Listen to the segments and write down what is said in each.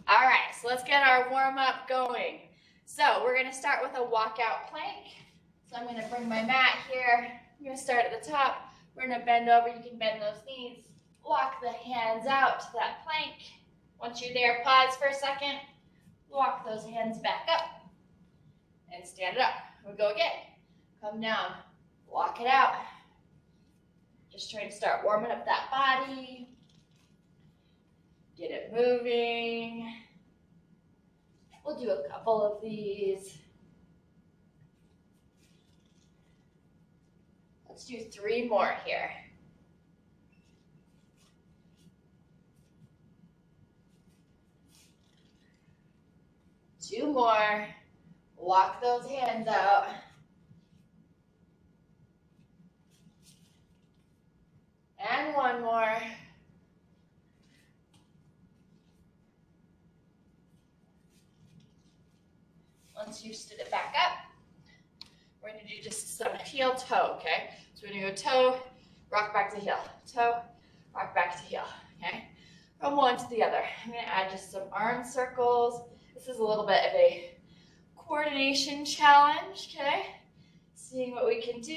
All right, so let's get our warm-up going. So we're gonna start with a walkout plank. So I'm gonna bring my mat here. I'm gonna start at the top. We're gonna bend over. You can bend those knees. Walk the hands out to that plank. Once you're there, pause for a second. Walk those hands back up and stand it up. We go again. Come down. Walk it out. Just trying to start warming up that body. Get it moving. We'll do a couple of these. Let's do 3 more here. Two more. Walk those hands out. And one more. Once you've stood it back up, we're going to do just some heel toe, okay? So we're going to go toe, rock back to heel, toe, rock back to heel, okay? From one to the other. I'm going to add just some arm circles. This is a little bit of a coordination challenge, okay? Seeing what we can do.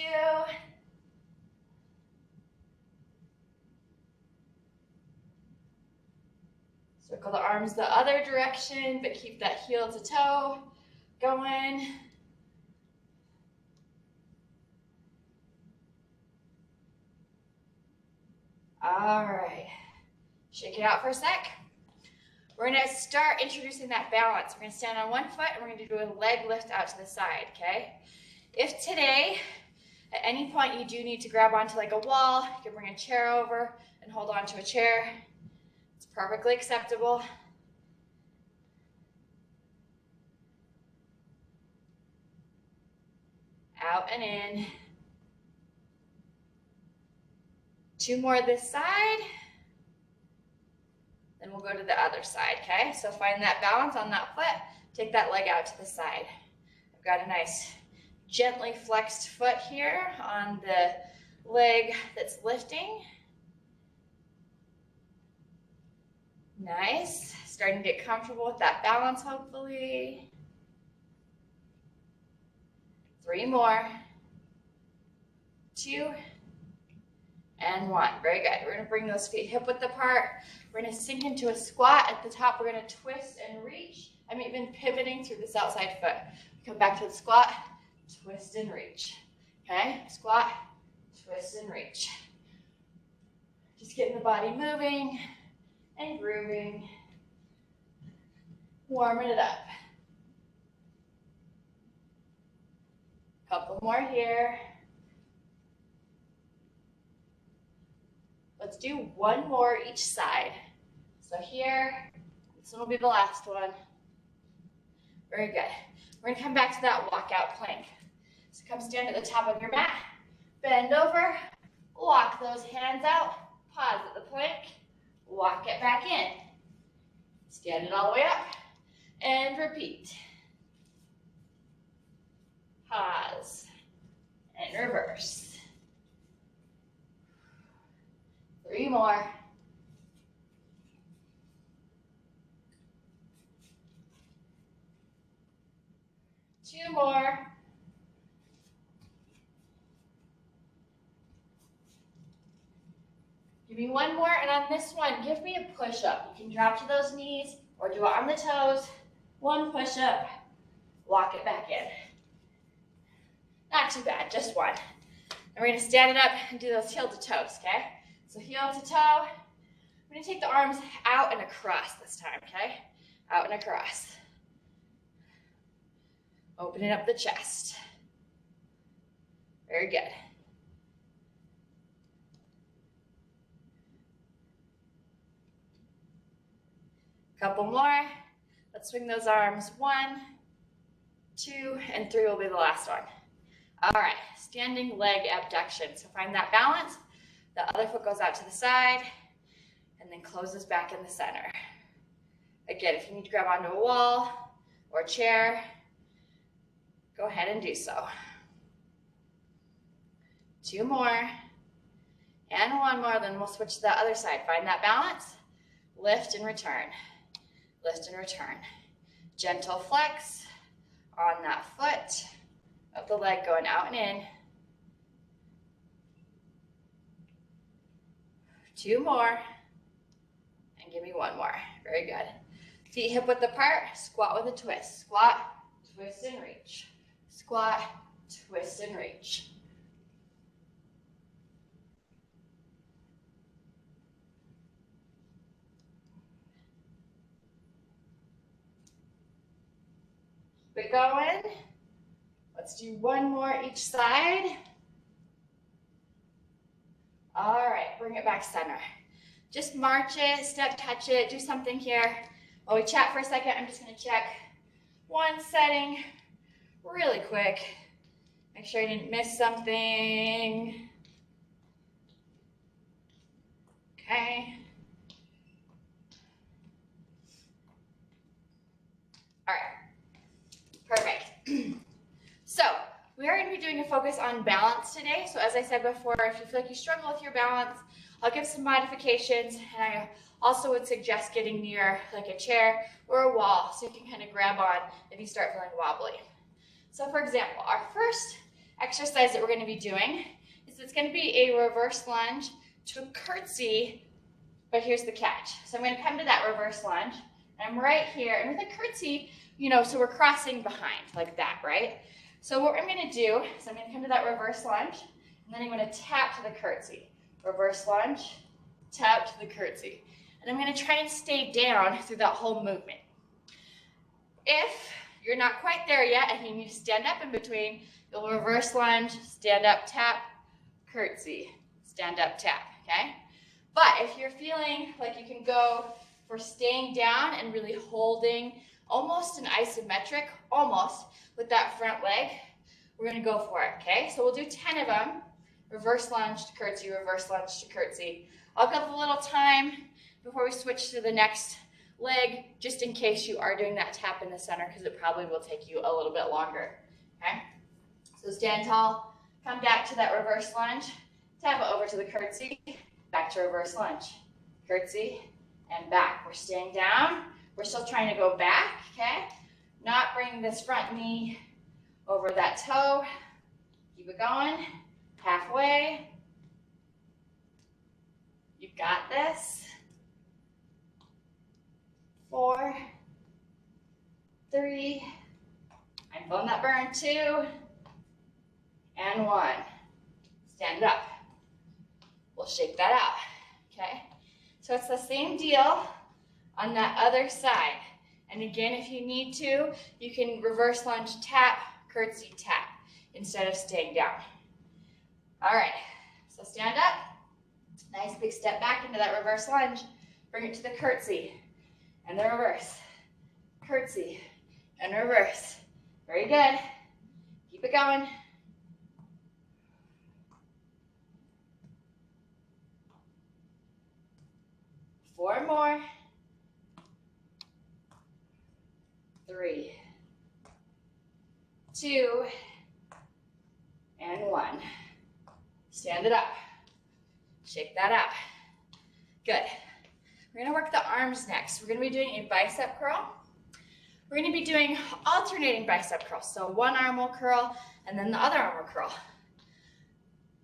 Circle the arms the other direction, but keep that heel to toe going. All right, shake it out for a sec. We're gonna start introducing that balance. We're gonna stand on one foot and we're gonna do a leg lift out to the side, okay? If today, at any point you do need to grab onto like a wall, you can bring a chair over and hold onto a chair. It's perfectly acceptable. Out and in. 2 more this side. Then we'll go to the other side, okay? So find that balance on that foot. Take that leg out to the side. I've got a nice gently flexed foot here on the leg that's lifting. Nice. Starting to get comfortable with that balance, hopefully. 3 more. 2. And 1. Very good. We're going to bring those feet hip width apart. We're going to sink into a squat. At the top, we're going to twist and reach. I'm even pivoting through this outside foot. Come back to the squat, twist and reach. Okay? Squat, twist and reach. Just getting the body moving and grooving. Warming it up. Couple more here. Let's do 1 more each side. So here, this one will be the last one. Very good. We're gonna come back to that walkout plank. So come stand at the top of your mat, bend over, walk those hands out, pause at the plank, walk it back in. Stand it all the way up, and repeat. Pause, and reverse. 3 more. 2 more. Give me 1 more, and on this one, give me a push-up. You can drop to those knees or do it on the toes. 1 push-up, walk it back in. Not too bad, just 1. And we're gonna stand it up and do those heel to toes, okay? So heel to toe. We're gonna take the arms out and across this time, okay? Out and across. Opening up the chest. Very good. Couple more. Let's swing those arms. 1, 2, and 3 will be the last one. All right, standing leg abduction. So find that balance. The other foot goes out to the side and then closes back in the center. Again, if you need to grab onto a wall or a chair, go ahead and do so. 2 more. And one more, then we'll switch to the other side. Find that balance. Lift and return. Lift and return. Gentle flex on that foot of the leg going out and in. 2 more. And give me 1 more. Very good. Feet hip width apart. Squat with a twist. Squat, twist and reach. Squat, twist and reach. Keep it going. Let's do 1 more each side. All right, bring it back center. Just march it, step, touch it, do something here. While we chat for a second, I'm just gonna check one setting really quick. Make sure I didn't miss something. Okay. All right, perfect. So we are going to be doing a focus on balance today. So as I said before, if you feel like you struggle with your balance, I'll give some modifications, and I also would suggest getting near like a chair or a wall so you can kind of grab on if you start feeling wobbly. So for example, our first exercise that we're going to be doing is it's going to be a reverse lunge to a curtsy, but here's the catch. So I'm going to come to that reverse lunge, and I'm right here, and with a curtsy, you know, so we're crossing behind like that, right? So what I'm going to do is I'm going to come to that reverse lunge, and then I'm going to tap to the curtsy. Reverse lunge, tap to the curtsy. And I'm going to try and stay down through that whole movement. If you're not quite there yet and you need to stand up in between, you'll reverse lunge, stand up, tap, curtsy, stand up, tap, okay? But if you're feeling like you can go for staying down and really holding almost an isometric, almost, with that front leg, we're gonna go for it, okay? So we'll do 10 of them. Reverse lunge to curtsy, reverse lunge to curtsy. I'll give a little time before we switch to the next leg, just in case you are doing that tap in the center, because it probably will take you a little bit longer, okay? So stand tall, come back to that reverse lunge, tap it over to the curtsy, back to reverse lunge, curtsy, and back. We're staying down. We're still trying to go back, okay? Not bringing this front knee over that toe. Keep it going. Halfway. You've got this. 4, 3, I'm feeling that burn, 2, and 1. Stand up. We'll shake that out, okay? So it's the same deal on that other side. And again, if you need to, you can reverse lunge, tap, curtsy, tap, instead of staying down. All right, so stand up. Nice big step back into that reverse lunge. Bring it to the curtsy and the reverse. Curtsy and reverse. Very good. Keep it going. Four more. 3, 2, and 1. Stand it up. Shake that out. Good. We're going to work the arms next. We're going to be doing a bicep curl. We're going to be doing alternating bicep curls. So one arm will curl, and then the other arm will curl.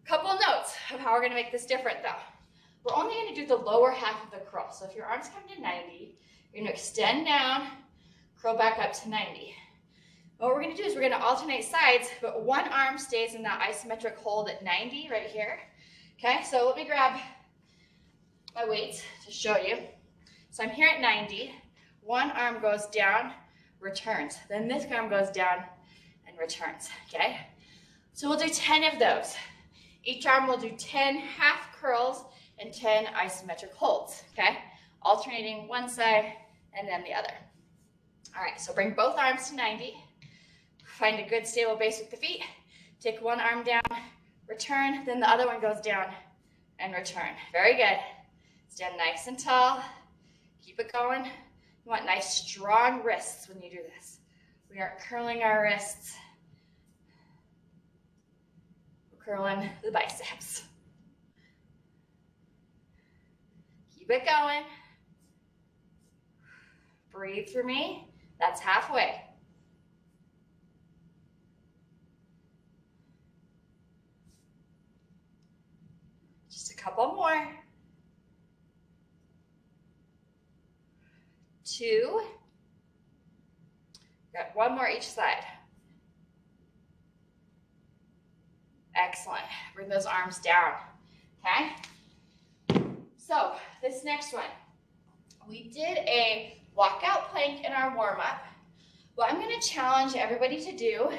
Couple notes of how we're going to make this different, though. We're only going to do the lower half of the curl. So if your arms come to 90, you're going to extend down, curl back up to 90. What we're going to do is we're going to alternate sides, but one arm stays in that isometric hold at 90 right here. Okay, so let me grab my weights to show you. So I'm here at 90. One arm goes down, returns. Then this arm goes down and returns, okay? So we'll do 10 of those. Each arm will do 10 half curls and 10 isometric holds, okay? Alternating one side and then the other. All right, so bring both arms to 90. Find a good stable base with the feet. Take one arm down, return, then the other one goes down and return. Very good. Stand nice and tall. Keep it going. You want nice, strong wrists when you do this. We aren't curling our wrists. We're curling the biceps. Keep it going. Breathe for me. That's halfway. Just a couple more. 2. Got one more each side. Excellent. Bring those arms down. Okay? So this next one, we did a walkout plank in our warm-up. What I'm going to challenge everybody to do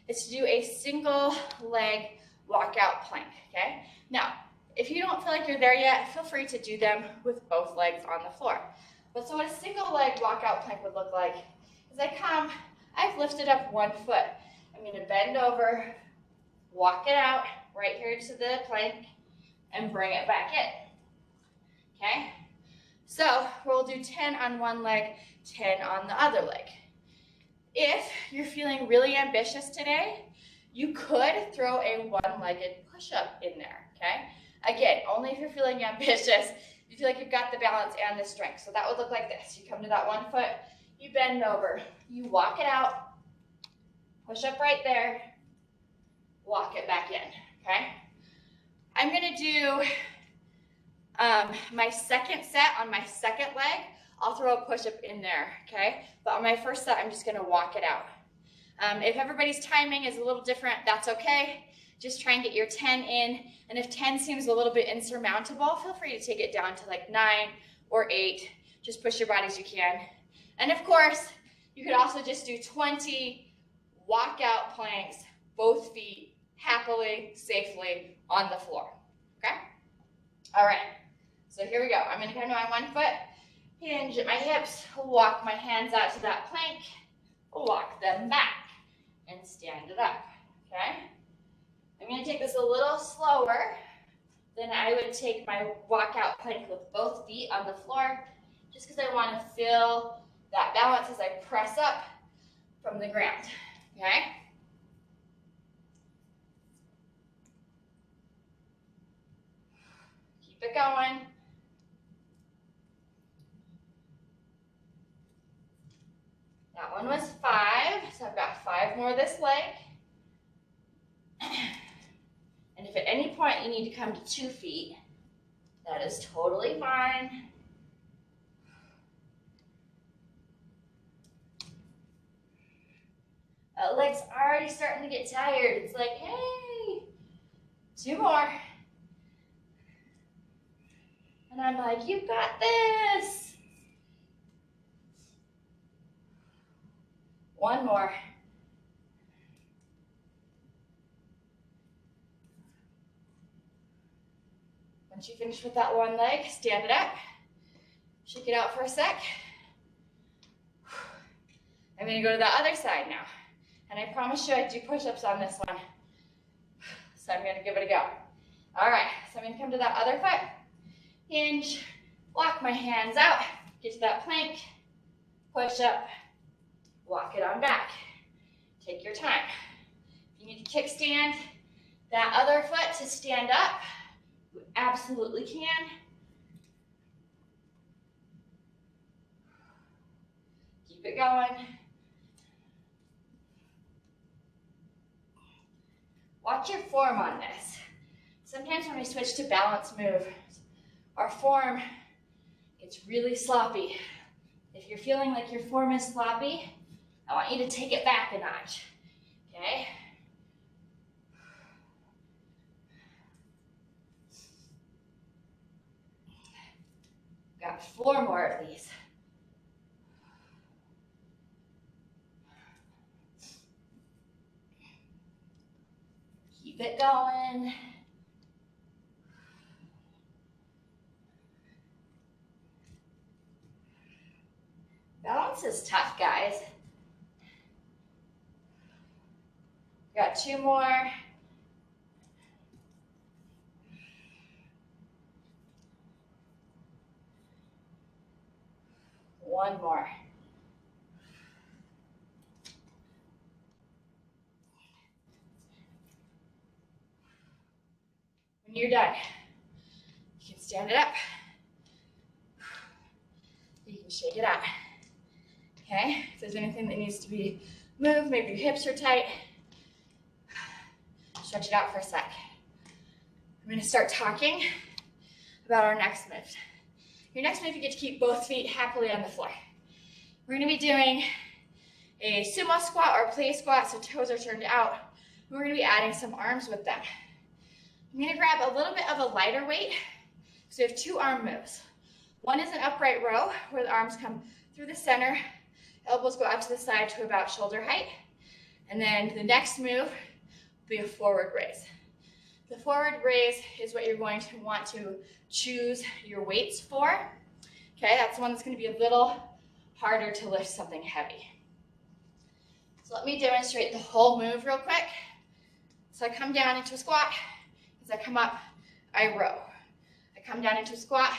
is to do a single leg walkout plank, okay? Now, if you don't feel like you're there yet, feel free to do them with both legs on the floor. But so what a single leg walkout plank would look like is I've lifted up one foot. I'm going to bend over, walk it out right here to the plank, and bring it back in, okay? So we'll do 10 on one leg, 10 on the other leg. If you're feeling really ambitious today, you could throw a one-legged push-up in there, okay? Again, only if you're feeling ambitious, you feel like you've got the balance and the strength. So that would look like this. You come to that one foot, you bend over, you walk it out, push up right there, walk it back in, okay? I'm gonna do my second set on my second leg. I'll throw a push-up in there, okay? But on my first set, I'm just gonna walk it out. If everybody's timing is a little different, that's okay. Just try and get your 10 in. And if 10 seems a little bit insurmountable, feel free to take it down to like 9 or 8. Just push your body as you can. And of course, you could also just do 20 walkout planks, both feet, happily, safely on the floor, okay? All right, so here we go. I'm gonna come to my one foot, hinge at my hips, walk my hands out to that plank, walk them back, and stand it up, okay? I'm gonna take this a little slower than I would take my walkout plank with both feet on the floor, just because I wanna feel that balance as I press up from the ground, okay? Keep it going. That one was 5, so I've got 5 more this leg. And if at any point you need to come to 2 feet, that is totally fine. That leg's already starting to get tired. It's like, hey, 2 more. And I'm like, you got this. 1 more. Once you finish with that one leg, stand it up. Shake it out for a sec. I'm gonna go to the other side now. And I promise you I do push-ups on this one. So I'm gonna give it a go. All right, so I'm gonna come to that other foot. Hinge, walk my hands out, get to that plank, push up, walk it on back. Take your time. If you need to kickstand that other foot to stand up, you absolutely can. Keep it going. Watch your form on this. Sometimes when we switch to balance move, our form gets really sloppy. If you're feeling like your form is sloppy, I want you to take it back a notch, okay? Got 4 more of these. Keep it going. Balance is tough, guys. Got 2 more. One more. When you're done, you can stand it up, You can shake it out. Okay, if there's anything that needs to be moved, maybe your hips are tight, stretch it out for a sec. I'm going to start talking about our next move. Your next move, you get to keep both feet happily on the floor. We're going to be doing a sumo squat or play squat, so toes are turned out. And we're going to be adding some arms with them. I'm going to grab a little bit of a lighter weight. So we have two arm moves. One is an upright row where the arms come through the center, elbows go out to the side to about shoulder height. And then the next move will be a forward raise. The forward raise is what you're going to want to choose your weights for. Okay, that's the one that's going to be a little harder to lift something heavy. So let me demonstrate the whole move real quick. So I come down into a squat. As I come up, I row. I come down into a squat.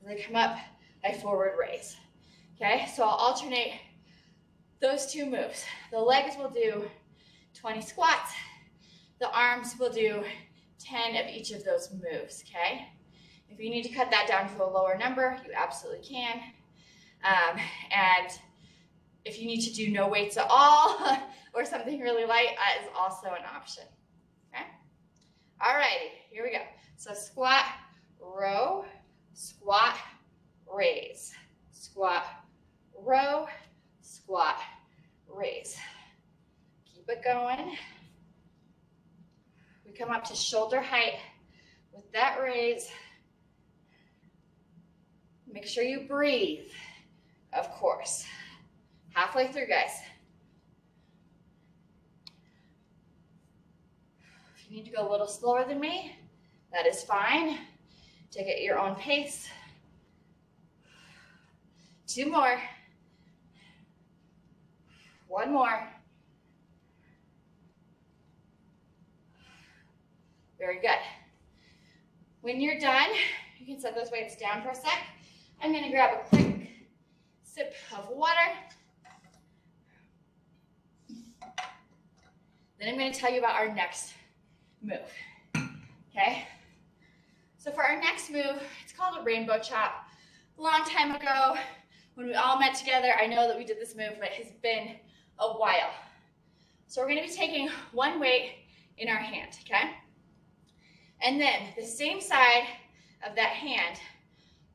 As I come up, I forward raise. Okay, so I'll alternate those two moves. The legs will do 20 squats. The arms will do 10 of each of those moves, okay? If you need to cut that down to a lower number, you absolutely can. And if you need to do no weights at all or something really light, that is also an option, okay? Alrighty, here we go. So squat, row, squat, raise, squat, row, squat, raise. Keep it going. We come up to shoulder height with that raise. Make sure you breathe, of course. Halfway through, guys. If you need to go a little slower than me, that is fine. Take it at your own pace. 2 more. 1 more. Very good. When you're done, you can set those weights down for a sec. I'm going to grab a quick sip of water. Then I'm going to tell you about our next move. Okay? So for our next move, it's called a rainbow chop. A long time ago, when we all met together, I know that we did this move, but it has been a while. So we're going to be taking one weight in our hand, okay? And then the same side of that hand,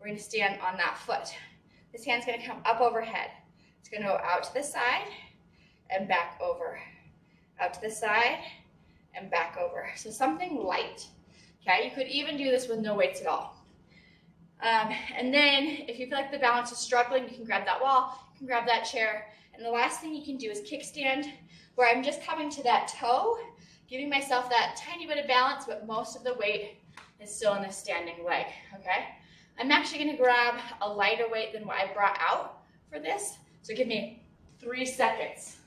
we're going to stand on that foot. This hand's going to come up overhead. It's going to go out to the side and back over. Out to the side and back over. So something light. Okay, you could even do this with no weights at all. And then if you feel like the balance is struggling, you can grab that wall, you can grab that chair. And the last thing you can do is kickstand, where I'm just coming to that toe, giving myself that tiny bit of balance, but most of the weight is still in the standing leg, okay? I'm actually gonna grab a lighter weight than what I brought out for this. So give me 3 seconds.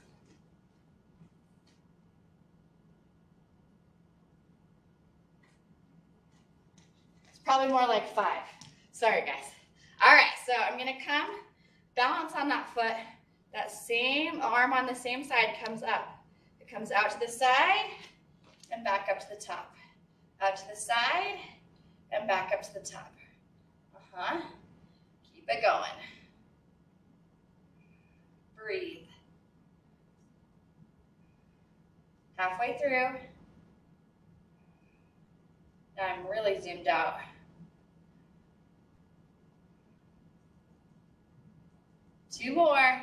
It's probably more like 5. Sorry, guys. All right, so I'm gonna come, balance on that foot. That same arm on the same side comes up. It comes out to the side and back up to the top. Out to the side and back up to the top. Keep it going. Breathe. Halfway through. Now I'm really zoomed out. Two more.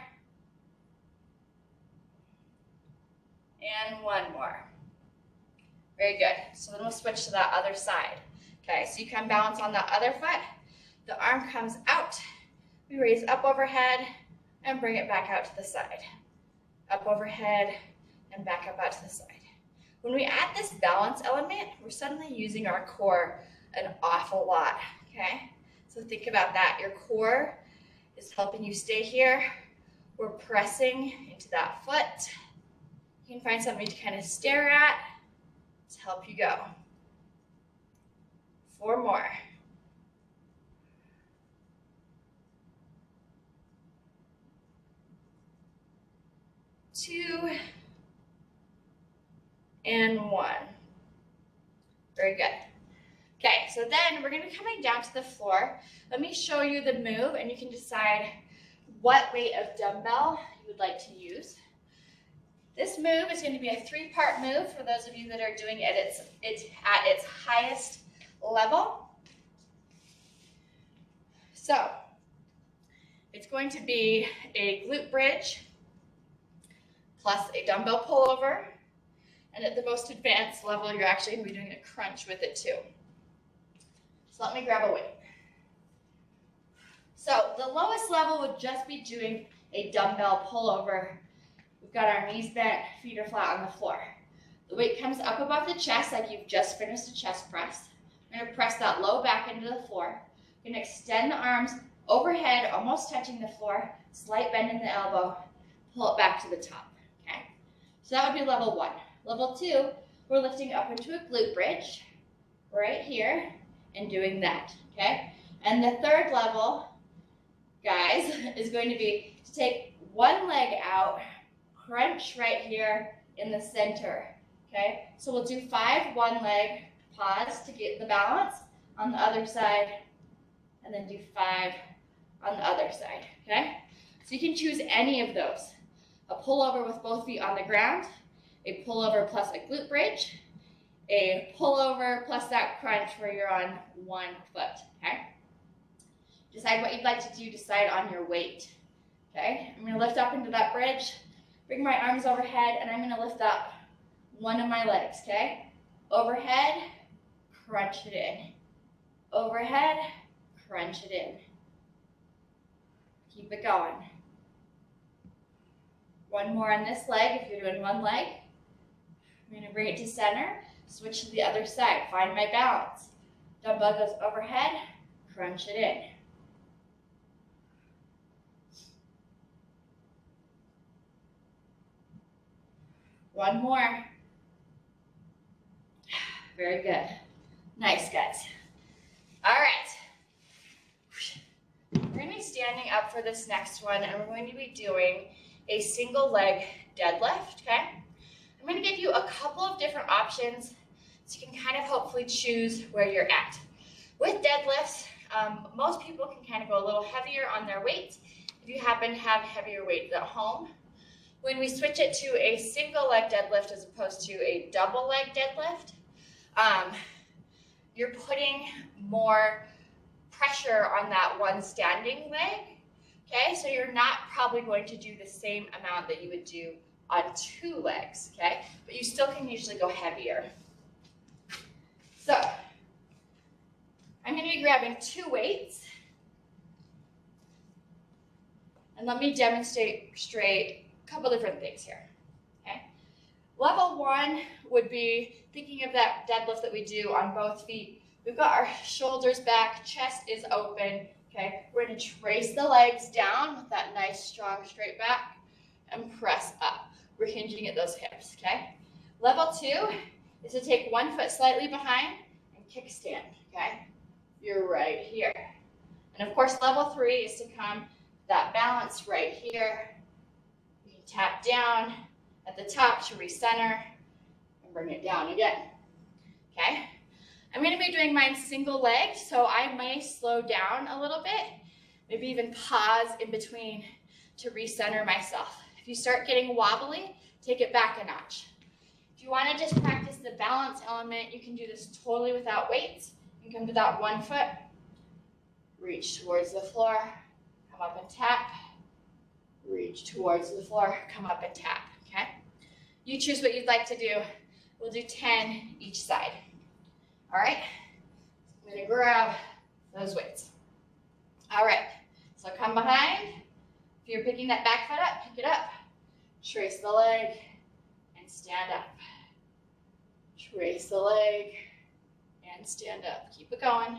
And 1 more. Very good. So then we'll switch to that other side. Okay, so you can balance on that other foot. The arm comes out. We raise up overhead and bring it back out to the side. Up overhead and back up out to the side. When we add this balance element, we're suddenly using our core an awful lot, okay? So think about that. Your core is helping you stay here. We're pressing into that foot. You can find something to kind of stare at to help you go. 4 more. 2 and 1. Very good. Okay, so then we're going to be coming down to the floor. Let me show you the move and you can decide what weight of dumbbell you would like to use. This move is going to be a 3-part move for those of you that are doing it at its highest level. So it's going to be a glute bridge plus a dumbbell pullover, and at the most advanced level, you're actually going to be doing a crunch with it too. So let me grab a weight. So the lowest level would just be doing a dumbbell pullover. We've got our knees bent, feet are flat on the floor. The weight comes up above the chest like you've just finished a chest press. We're going to press that low back into the floor. We're going to extend the arms overhead, almost touching the floor, slight bend in the elbow, pull it back to the top. Okay? So that would be level 1. Level 2, we're lifting up into a glute bridge right here and doing that. Okay? And the third level, guys, is going to be to take one leg out, crunch right here in the center. Okay? So we'll do 5 one leg, pause to get the balance on the other side, and then do 5 on the other side. Okay? So you can choose any of those. A pullover with both feet on the ground, a pullover plus a glute bridge, a pullover plus that crunch where you're on one foot. Okay? Decide what you'd like to do, decide on your weight. Okay? I'm going to lift up into that bridge, bring my arms overhead, and I'm going to lift up one of my legs. Okay? Overhead, crunch it in. Overhead, crunch it in. Keep it going. One more on this leg if you're doing one leg. I'm going to bring it to center, switch to the other side, find my balance. Dumbbell goes overhead, crunch it in. One more. Very good. Nice, guys. All right. We're going to be standing up for this next one, and we're going to be doing a single leg deadlift, okay? I'm going to give you a couple of different options so you can kind of hopefully choose where you're at. With deadlifts, most people can kind of go a little heavier on their weights if you happen to have heavier weights at home. When we switch it to a single leg deadlift as opposed to a double leg deadlift, you're putting more pressure on that one standing leg, okay? So you're not probably going to do the same amount that you would do on 2 legs, okay? But you still can usually go heavier. So I'm going to be grabbing 2 weights, and let me demonstrate a couple different things here, okay? Level 1 would be thinking of that deadlift that we do on both feet. We've got our shoulders back, chest is open, okay? We're going to trace the legs down with that nice, strong, straight back and press up. We're hinging at those hips, okay? Level 2 is to take one foot slightly behind and kickstand, okay? You're right here. And of course, level 3 is to come that balance right here. You can tap down at the top to recenter and bring it down again, okay? I'm going to be doing mine single leg, so I may slow down a little bit, maybe even pause in between to recenter myself. If you start getting wobbly, take it back a notch. If you want to just practice the balance element, you can do this totally without weights. You can come to that one foot, reach towards the floor, come up and tap, reach towards the floor, come up and tap, okay? You choose what you'd like to do. We'll do 10 each side. All right, I'm going to grab those weights. All right, so come behind. If you're picking that back foot up, pick it up. Trace the leg and stand up. Trace the leg and stand up. Keep it going.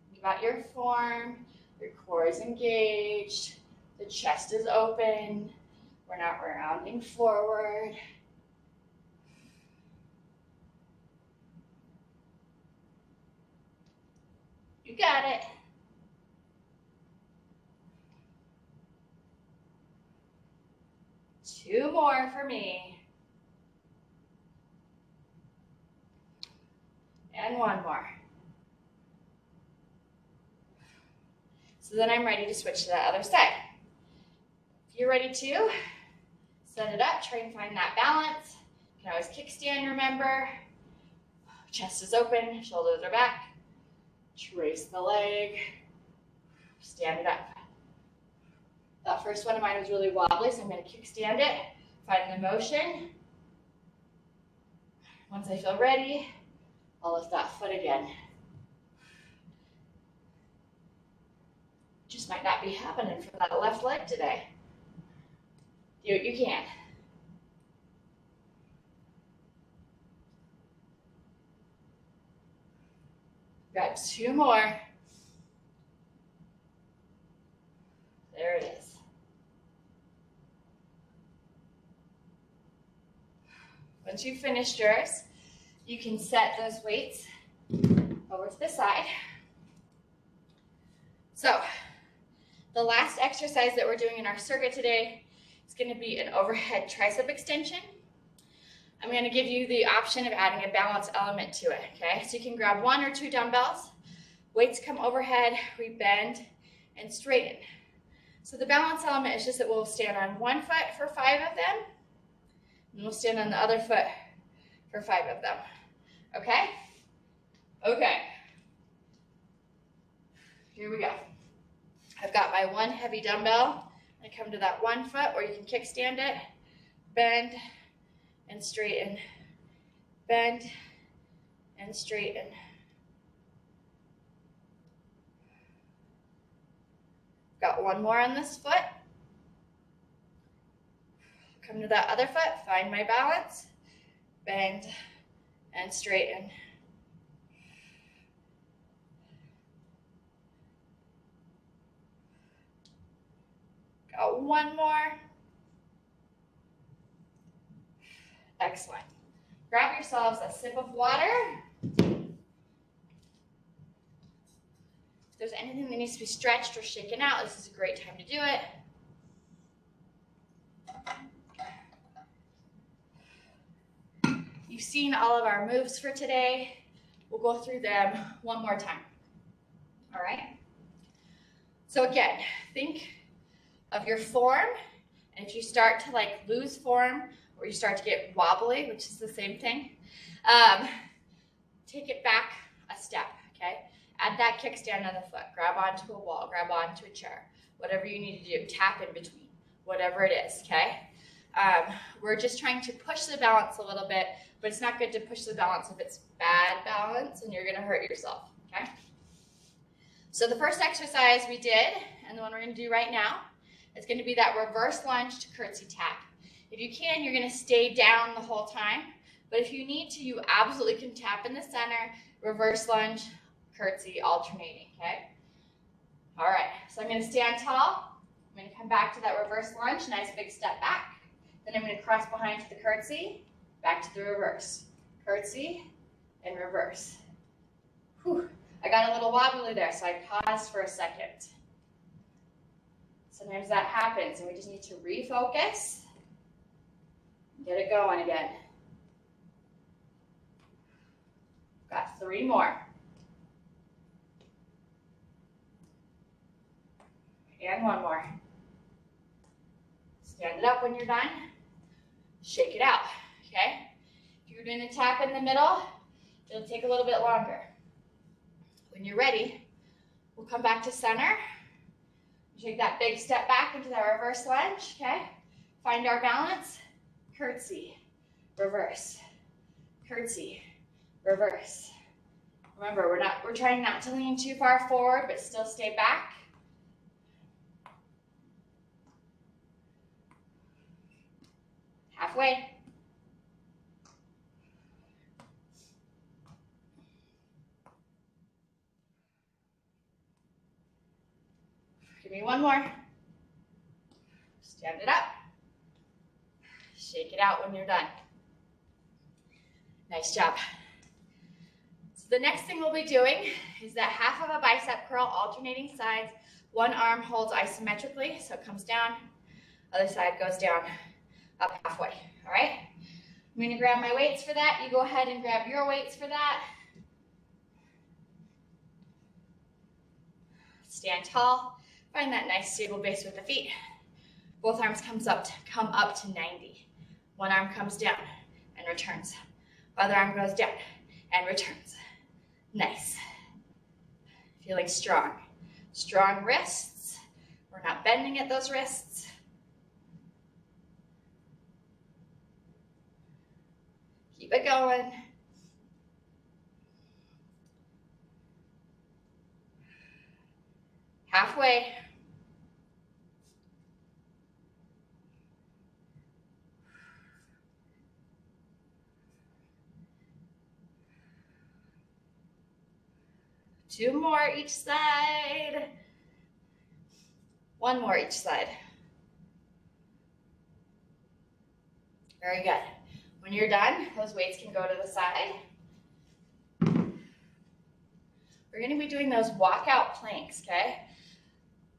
Think about your form. Your core is engaged. The chest is open. We're not rounding forward. You got it. Two more for me. And one more. So So then I'm ready to switch to that other side. If you're ready to, set it up, try and find that balance. You can always kickstand, remember. Chest is open, shoulders are back. Trace the leg, stand it up. That first one of mine was really wobbly, so I'm going to kickstand it, find the motion. Once I feel ready, I'll lift that foot again. Just might not be happening for that left leg today. Do what you can. Got 2 more. There it is. Once you've finished yours, you can set those weights over to the side. So, the last exercise that we're doing in our circuit today is going to be an overhead tricep extension. I'm going to give you the option of adding a balance element to it, okay? So you can grab 1 or 2 dumbbells, weights come overhead, we bend and straighten. So the balance element is just that we'll stand on one foot for 5 of them, and we'll stand on the other foot for 5 of them, okay? Okay. Here we go. I've got my 1 heavy dumbbell. I come to that 1 foot, or you can kickstand it, bend and straighten, bend and straighten. Got 1 more on this foot. Come to that other foot, find my balance, bend and straighten. Got 1 more. Excellent. Grab yourselves a sip of water. If there's anything that needs to be stretched or shaken out, this is a great time to do it. You've seen all of our moves for today. We'll go through them one more time. All right? So again, think of your form, and if you start to lose form, or you start to get wobbly, which is the same thing, take it back a step, okay? Add that kickstand on the foot, grab onto a wall, grab onto a chair, whatever you need to do, tap in between, whatever it is, okay? We're just trying to push the balance a little bit, but it's not good to push the balance if it's bad balance and you're gonna hurt yourself, okay? So the first exercise we did, and the one we're gonna do right now, is gonna be that reverse lunge to curtsy tap. If you can, you're going to stay down the whole time, but if you need to, you absolutely can tap in the center, reverse lunge, curtsy, alternating, okay? All right, so I'm going to stand tall. I'm going to come back to that reverse lunge, nice big step back. Then I'm going to cross behind to the curtsy, back to the reverse. Curtsy and reverse. Whew. I got a little wobbly there, so I paused for a second. Sometimes that happens, and we just need to refocus. Get it going again. Got 3 more. And 1 more. Stand it up when you're done. Shake it out, okay? If you're doing a tap in the middle, it'll take a little bit longer. When you're ready, we'll come back to center. Take that big step back into that reverse lunge, okay? Find our balance. Curtsy, reverse, curtsy, reverse. Remember, we're trying not to lean too far forward, but still stay back. Halfway. Give me 1 more. Stand it up. Shake it out when you're done. Nice job. So the next thing we'll be doing is that half of a bicep curl, alternating sides. 1 arm holds isometrically, so it comes down. Other side goes down, up halfway, all right? I'm gonna grab my weights for that. You go ahead and grab your weights for that. Stand tall. Find that nice stable base with the feet. Both arms come up to 90. One arm comes down and returns. Other arm goes down and returns. Nice. Feeling strong. Strong wrists. We're not bending at those wrists. Keep it going. Halfway. Two more each side. One more each side. Very good. When you're done, those weights can go to the side. We're going to be doing those walkout planks, okay?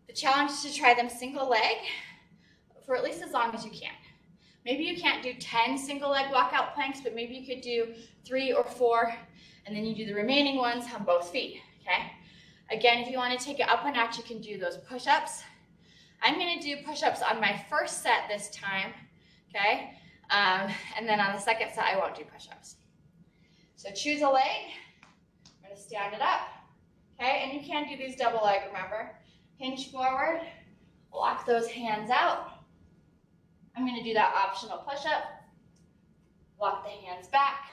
The challenge is to try them single leg for at least as long as you can. Maybe you can't do 10 single leg walkout planks, but maybe you could do 3 or 4, and then you do the remaining ones on both feet, okay? Again, if you want to take it up a notch, you can do those push-ups. I'm going to do push-ups on my first set this time, okay? And then on the second set, I won't do push-ups. So choose a leg. I'm going to stand it up, okay? And you can do these double leg, remember? Hinge forward, lock those hands out. I'm going to do that optional push-up. Walk the hands back.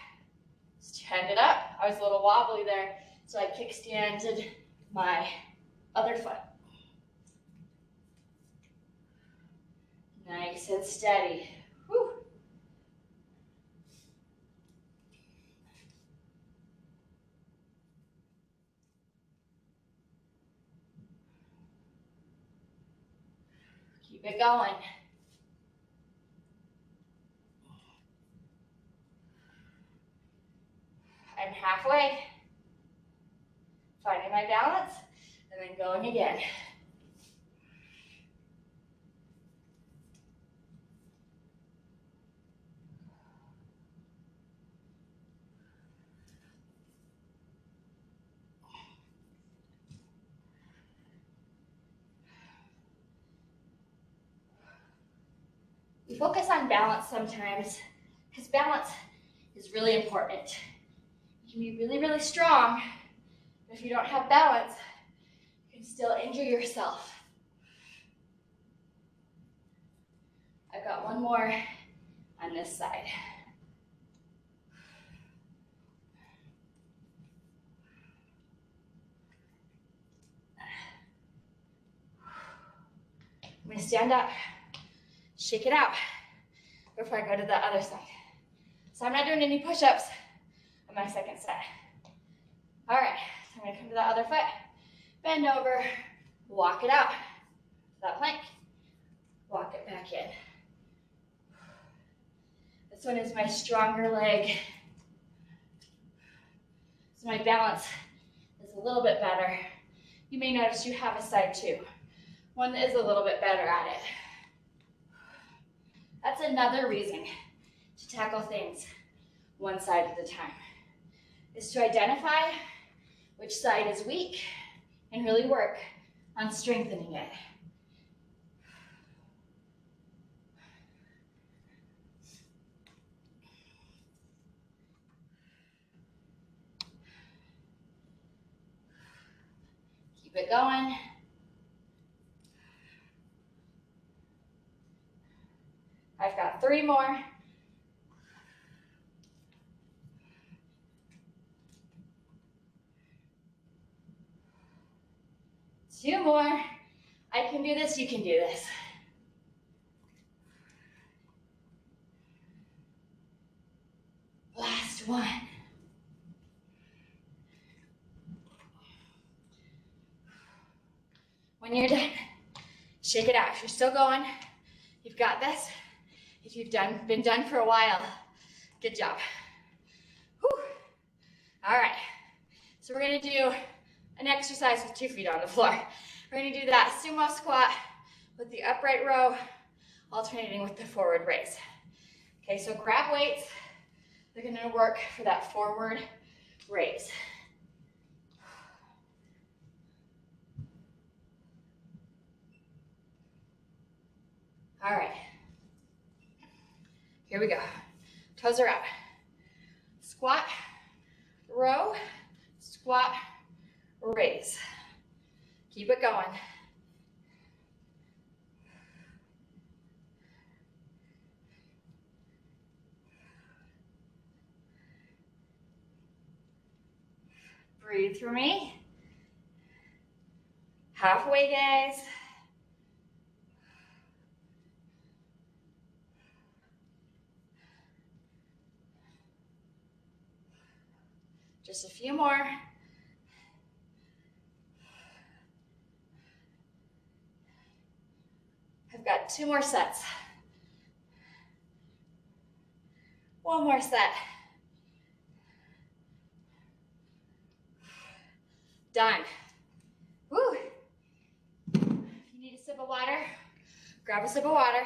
Stand it up. I was a little wobbly there, so I kickstanded my other foot. Nice and steady. Whew. Keep it going. I'm halfway. Finding my balance, and then going again. We focus on balance sometimes because balance is really important. You can be really, really strong, but if you don't have balance, you can still injure yourself. I've got one more on this side. I'm going to stand up, shake it out before I go to the other side. So I'm not doing any push-ups on my second set. All right, so I'm going to come to the other foot, bend over, walk it out, that plank, walk it back in. This one is my stronger leg. So my balance is a little bit better. You may notice you have a side too. One that is a little bit better at it. That's another reason to tackle things one side at a time, is to identify which side is weak and really work on strengthening it. Keep it going. I've got 3 more. Two more. I can do this, you can do this. Last one. When you're done, shake it out. If you're still going, you've got this. If you've been done for a while, good job. Whew. All right, so we're gonna do an exercise with 2 feet on the floor. We're gonna do that sumo squat with the upright row, alternating with the forward raise. Okay, so grab weights. They're gonna work for that forward raise. All right. Here we go. Toes are out. Squat, row, squat, raise. Keep it going. Breathe through me. Halfway, guys. Just a few more. I've got 2 more sets. 1 more set. Done. Woo. If you need a sip of water, grab a sip of water.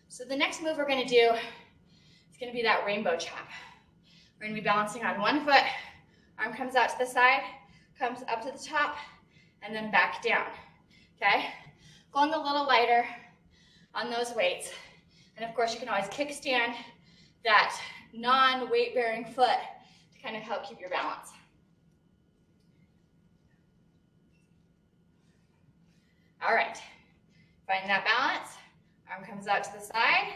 So the next move we're going to do is going to be that rainbow chop. We're going to be balancing on one foot. Arm comes out to the side, comes up to the top, and then back down. Okay? Going a little lighter on those weights. And of course, you can always kickstand that non-weight bearing foot to kind of help keep your balance. All right. Find that balance. Arm comes out to the side,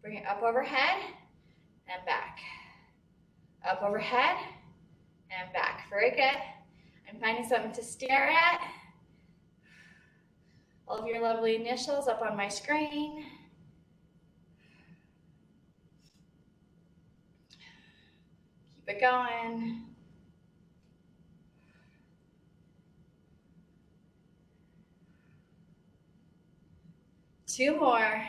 bring it up overhead and back. Up overhead and back. Very good. I'm finding something to stare at. All of your lovely initials up on my screen. Keep it going. Two more.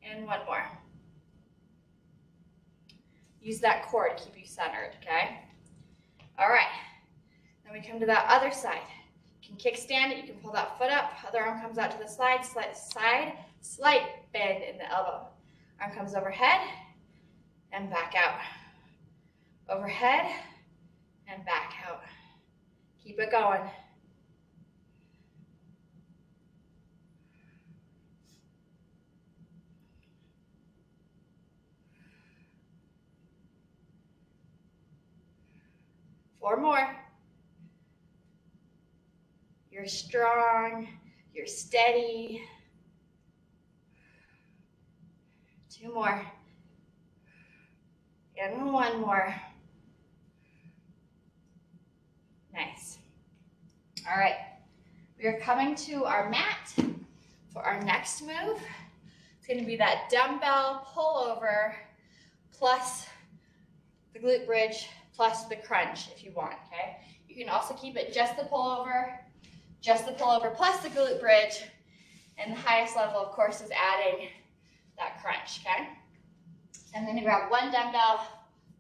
And one more. Use that core to keep you centered, okay? All right. Then we come to that other side. You can kickstand it. You can pull that foot up. Other arm comes out to the side, slight bend in the elbow. Arm comes overhead and back out. Overhead and back out. Keep it going. Four more. You're strong, you're steady. Two more. And one more. Nice. All right. We are coming to our mat for our next move. It's going to be that dumbbell pullover plus the glute bridge plus the crunch if you want, okay? You can also keep it just the pullover plus the glute bridge, and the highest level, of course, is adding that crunch, okay? I'm going to grab one dumbbell,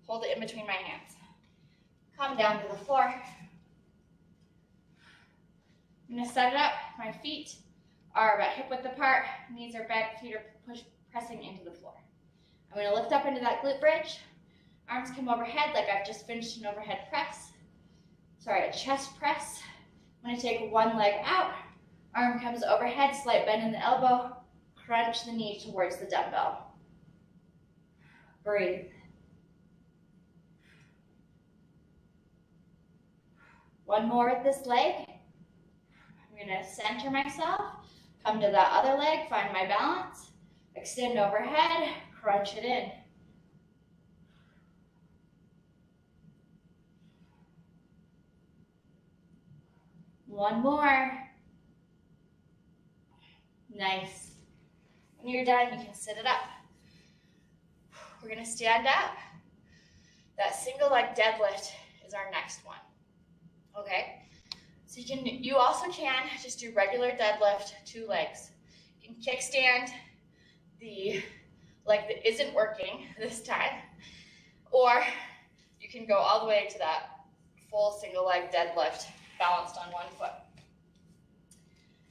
hold it in between my hands. Come down to the floor. I'm going to set it up. My feet are about hip width apart, knees are bent, feet are pressing into the floor. I'm going to lift up into that glute bridge. Arms come overhead like I've just finished an overhead press. Sorry, a chest press. I'm going to take one leg out. Arm comes overhead, slight bend in the elbow. Crunch the knee towards the dumbbell. Breathe. One more with this leg. I'm going to center myself. Come to that other leg, find my balance. Extend overhead, crunch it in. One more. Nice. When you're done, you can sit it up. We're going to stand up. That single leg deadlift is our next one. Okay? So you also can just do regular deadlift, 2 legs. You can kickstand the leg that isn't working this time, or you can go all the way to that full single leg deadlift balanced on one foot.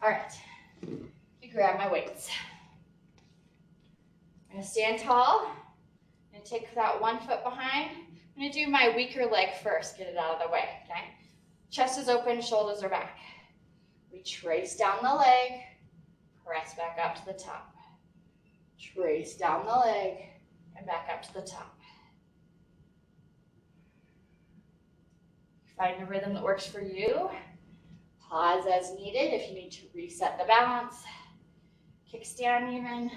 All right, you grab my weights. I'm gonna stand tall and take that one foot behind, I'm gonna do my weaker leg first, get it out of the way, okay? Chest is open, shoulders are back. We trace down the leg, press back up to the top. Trace down the leg and back up to the top. Find a rhythm that works for you. Pause as needed if you need to reset the balance. Kickstand even.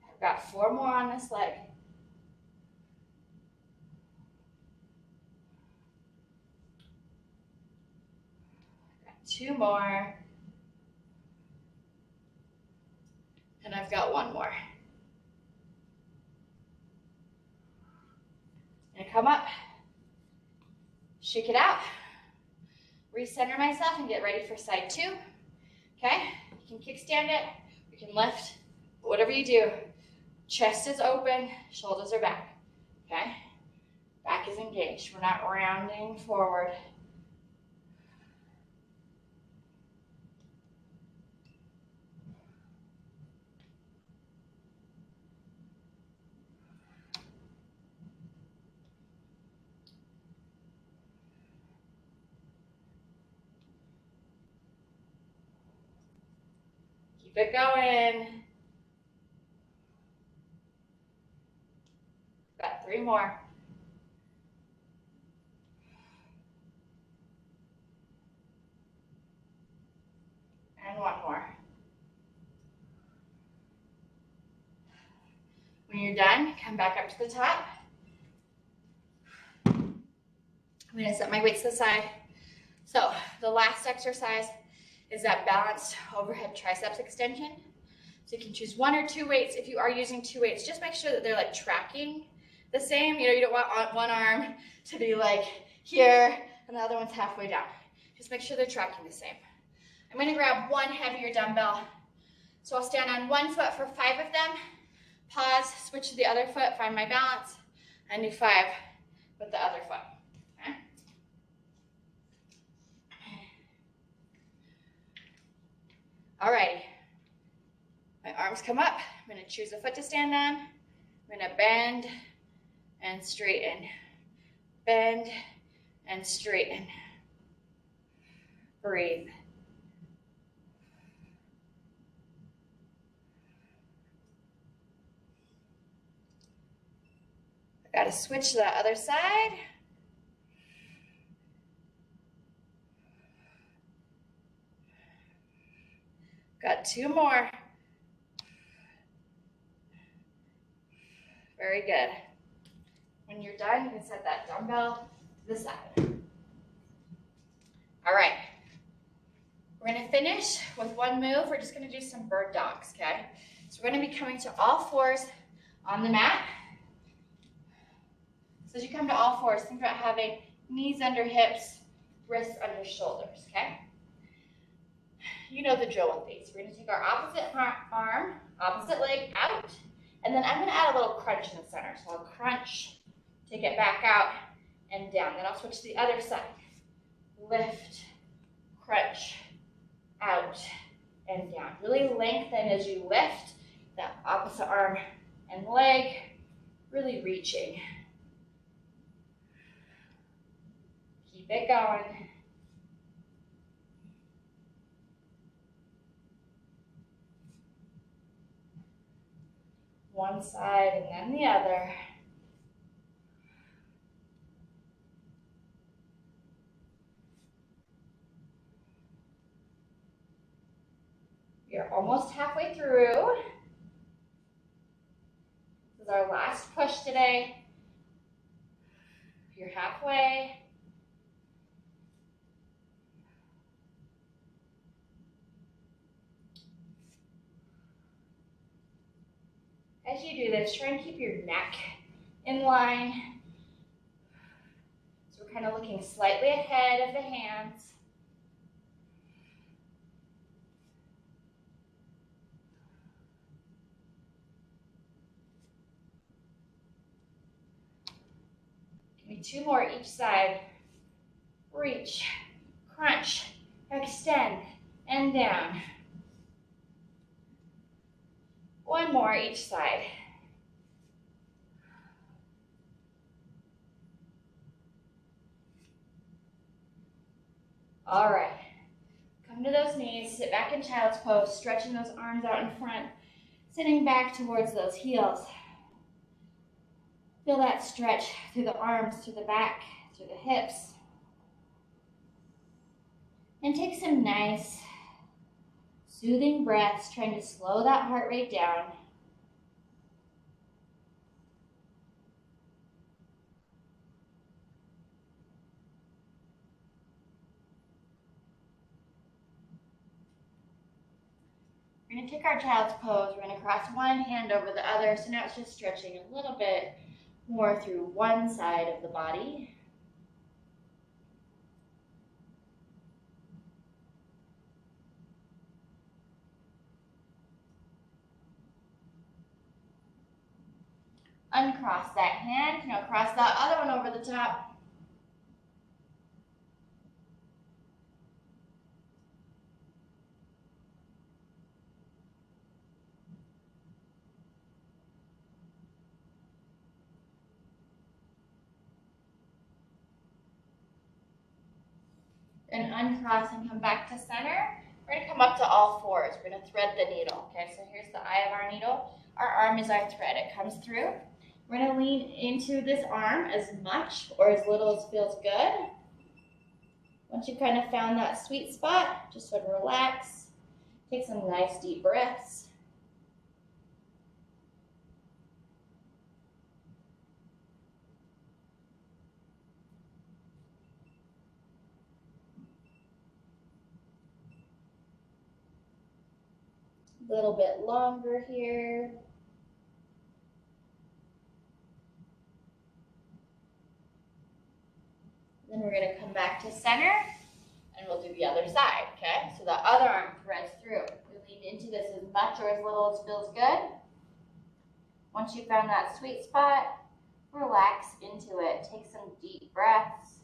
I've got 4 more on this leg. Got 2 more. And I've got 1 more. I'm gonna come up, shake it out, recenter myself and get ready for side 2. Okay, you can kickstand it, you can lift, but whatever you do, chest is open, shoulders are back. Okay, back is engaged. We're not rounding forward. Keep it going. Got 3 more. And 1 more. When you're done, come back up to the top. I'm gonna set my weights to the side. So the last exercise is that balanced overhead triceps extension. So you can choose 1 or 2 weights. If you are using 2 weights, just make sure that they're like tracking the same. You know, you don't want one arm to be like here and the other one's halfway down. Just make sure they're tracking the same. I'm gonna grab 1 heavier dumbbell. So I'll stand on 1 foot for 5 of them, pause, switch to the other foot, find my balance, and do 5 with the other foot. Okay? Alrighty. My arms come up. I'm going to choose a foot to stand on. I'm going to bend and straighten. Bend and straighten. Breathe. I got to switch to the other side. Got 2 more. Very good. When you're done, you can set that dumbbell to the side. All right. We're going to finish with 1 move. We're just going to do some bird dogs, okay? So we're going to be coming to all 4s on the mat. So as you come to all 4s, think about having knees under hips, wrists under shoulders, okay? You know the drill with these. We're going to take our opposite arm, opposite leg out, and then I'm going to add a little crunch in the center. So I'll crunch, take it back out and down. Then I'll switch to the other side. Lift, crunch, out and down. Really lengthen as you lift that opposite arm and leg, really reaching. Keep it going. One side and then the other. You're almost halfway through. This is our last push today. You're halfway. As you do this, try and keep your neck in line. So we're kind of looking slightly ahead of the hands. Give me 2 more each side. Reach, crunch, extend, and down. One more each side. All right. Come to those knees, sit back in child's pose, stretching those arms out in front, sitting back towards those heels. Feel that stretch through the arms, through the back, through the hips. And take some nice, soothing breaths, trying to slow that heart rate down. We're going to take our child's pose. We're going to cross one hand over the other. So now it's just stretching a little bit more through one side of the body. Uncross that hand. Now cross that other one over the top. And uncross and come back to center. We're going to come up to all fours. We're going to thread the needle. Okay, so here's the eye of our needle. Our arm is our thread. It comes through. We're going to lean into this arm as much or as little as feels good. Once you kind of found that sweet spot, just sort of relax. Take some nice deep breaths. A little bit longer here. Then we're going to come back to center and we'll do the other side, okay? So the other arm threads through. We lean into this as much or as little as feels good. Once you found that sweet spot, relax into it. Take some deep breaths.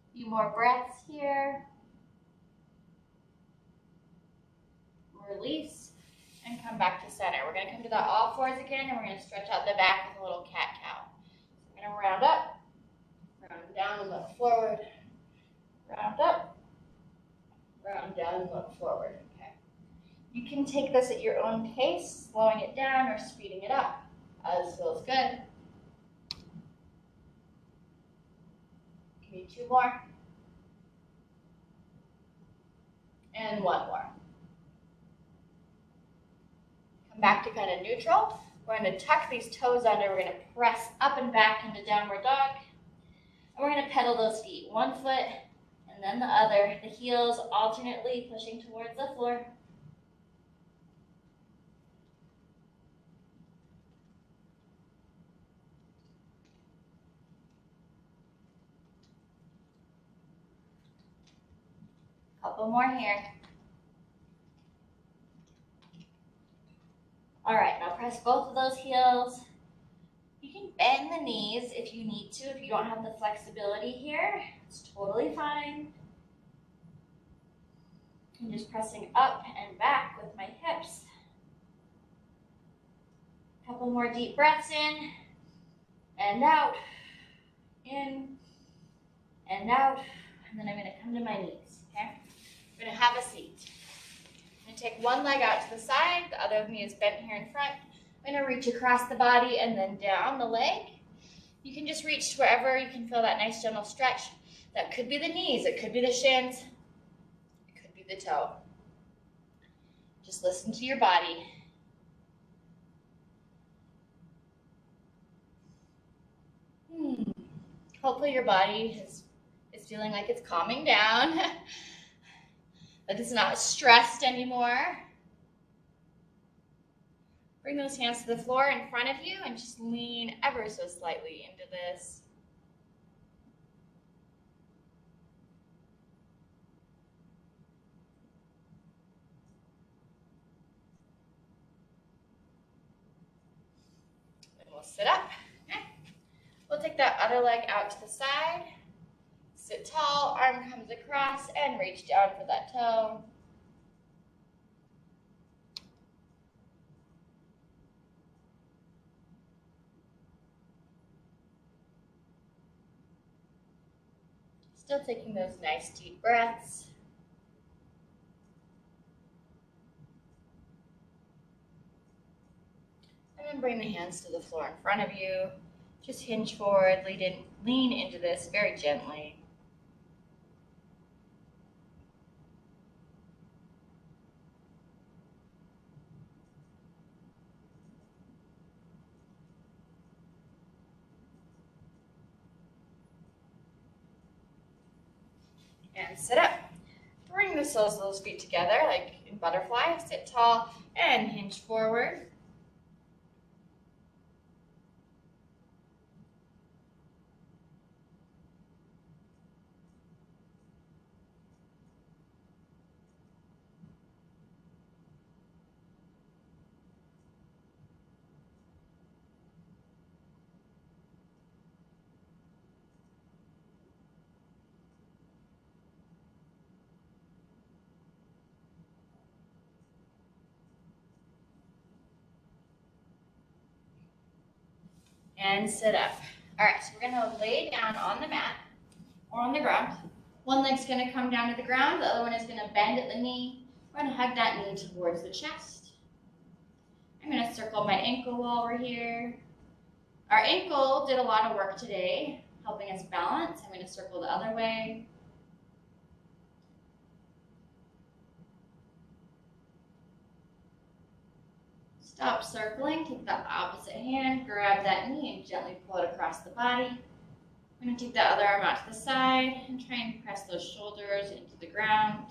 A few more breaths here. Release and come back to center. We're going to come to the all fours again and we're going to stretch out the back with a little cat-cow. So we're going to round up, round down and look forward, round up, round down and look forward. Okay. You can take this at your own pace, slowing it down or speeding it up as feels good. Give me two more. And one more. Come back to kind of neutral. We're going to tuck these toes under. We're going to press up and back into downward dog. And we're going to pedal those feet. One foot and then the other. The heels alternately pushing towards the floor. Couple more here. All right, now press both of those heels. You can bend the knees if you need to. If you don't have the flexibility here, it's totally fine. I'm just pressing up and back with my hips. Couple more deep breaths in and out, in and out, and then I'm going to come to my knees, okay? I'm going to have a seat. I'm going to take one leg out to the side, the other knee is bent here in front. I'm going to reach across the body and then down the leg. You can just reach to wherever you can feel that nice gentle stretch. That could be the knees, it could be the shins, it could be the toe. Just listen to your body. Hopefully your body is feeling like it's calming down, that it's not stressed anymore. Bring those hands to the floor in front of you and just lean ever so slightly into this. sit up. Okay. We'll take that other leg out to the side. Sit tall, arm comes across, and reach down for that toe. Still taking those nice deep breaths. And then bring the hands to the floor in front of you. Just hinge forward, lean into this very gently. And sit up. Bring the soles of those feet together like in butterfly. Sit tall and hinge forward. And sit up. All right, so we're gonna lay down on the mat or on the ground. One leg's gonna come down to the ground, the other one is gonna bend at the knee. We're gonna hug that knee towards the chest. I'm gonna circle my ankle while we're here. Our ankle did a lot of work today, helping us balance. I'm gonna circle the other way. Stop circling, take the opposite hand, grab that knee and gently pull it across the body. I'm going to take the other arm out to the side and try and press those shoulders into the ground.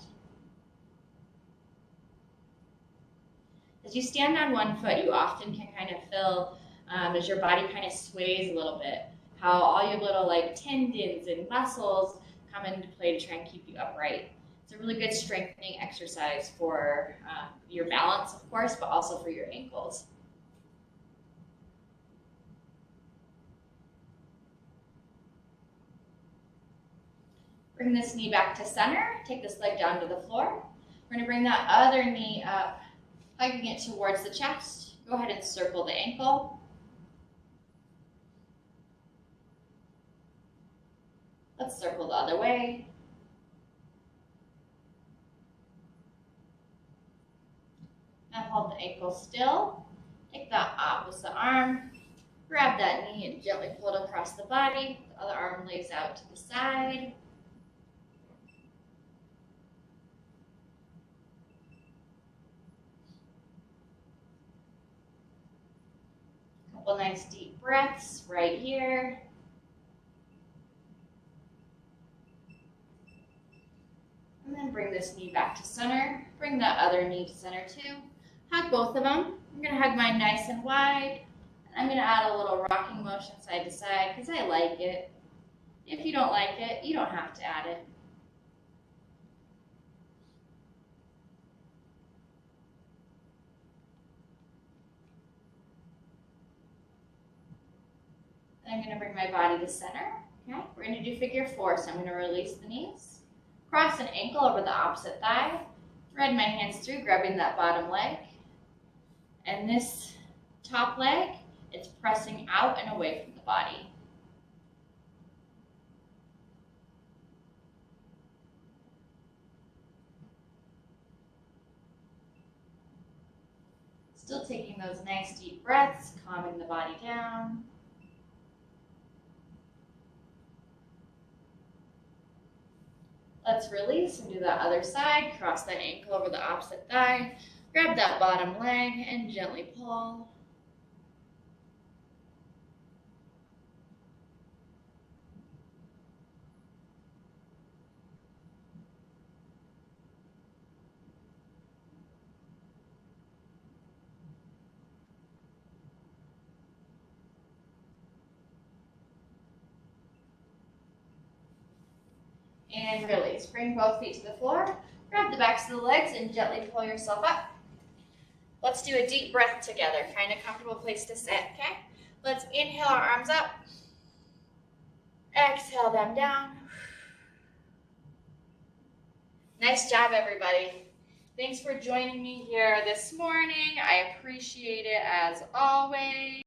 As you stand on one foot, you often can kind of feel, as your body kind of sways a little bit, how all your little like tendons and muscles come into play to try and keep you upright. It's a really good strengthening exercise for your balance, of course, but also for your ankles. Bring this knee back to center. Take this leg down to the floor. We're going to bring that other knee up, hugging it towards the chest. Go ahead and circle the ankle. Let's circle the other way. Now hold the ankle still. Take that opposite arm. Grab that knee and gently pull it across the body. The other arm lays out to the side. Couple nice deep breaths right here. And then bring this knee back to center. Bring that other knee to center too. Hug both of them. I'm going to hug mine nice and wide. I'm going to add a little rocking motion side to side because I like it. If you don't like it, you don't have to add it. Then I'm going to bring my body to center. Okay, we're going to do figure four. So I'm going to release the knees. Cross an ankle over the opposite thigh. Thread my hands through, grabbing that bottom leg. And this top leg, it's pressing out and away from the body. Still taking those nice deep breaths, calming the body down. Let's release and do that other side. Cross that ankle over the opposite thigh. Grab that bottom leg and gently pull. And release. Bring both feet to the floor. Grab the backs of the legs and gently pull yourself up. Let's do a deep breath together. Find a comfortable place to sit, okay? Let's inhale our arms up. Exhale them down. Nice job, everybody. Thanks for joining me here this morning. I appreciate it as always.